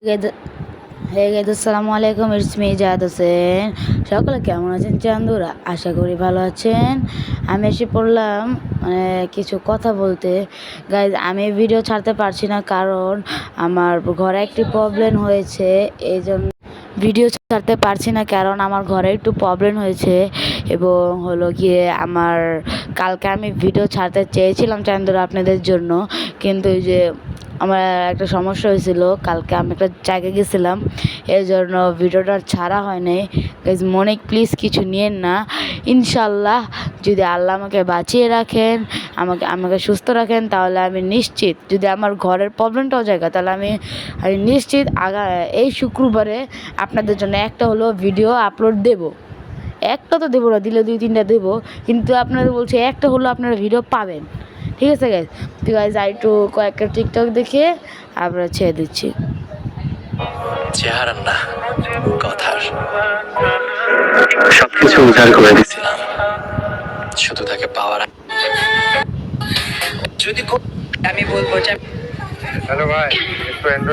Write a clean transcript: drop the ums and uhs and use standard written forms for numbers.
Hey guys, আসসালামু আলাইকুম। It's me জাহাদ হোসেন। সকলে কেমন আছেন চান্দুরা? আশা করি ভালো আছেন। আমি এসে পড়লাম কিছু কথা বলতে। গাইজ, আমি ভিডিও ছাড়তে পারছি না কারণ আমার ঘরে একটি প্রবলেম হয়েছে। এই জন্য ভিডিও ছাড়তে পারছি না কারণ আমার ঘরে একটু প্রবলেম হয়েছে এবং হলো গিয়ে কালকে আমি ভিডিও ছাড়তে চেয়েছিলাম চান্দুরা আপনাদের জন্য, কিন্তু এই যে আমার একটা সমস্যা হয়েছিল। কালকে আমি একটা জায়গায় গেছিলাম, এই জন্য ভিডিওটা ছাড়া হয় নাই। গাইজ, মনে প্লিজ কিছু নিয়েন না। ইনশাল্লাহ যদি আল্লাহ আমাকে বাঁচিয়ে রাখেন, আমাকে সুস্থ রাখেন, তাহলে আমি নিশ্চিত, যদি আমার ঘরের প্রবলেমটাও জায়গা, তাহলে আমি নিশ্চিত এই শুক্রবারে আপনাদের জন্য একটা হলো ভিডিও আপলোড দেব। একটা তো দেবো না, দিলে 2-3টা দেবো, কিন্তু আপনারা বলছে একটা হলো আপনারা ভিডিও পাবেন। ঠিক আছে গাইজ? তো গাইজ, একটু কয়েকটা টিকটক দেখে আমরা ছেড়ে দিচ্ছি। চেহারার না, কথার সবকিছু উজাড় করে দিছিলাম শুধু তাকে পাওয়ার। যদি আমি বলবো যে হ্যালো ভাই, একটু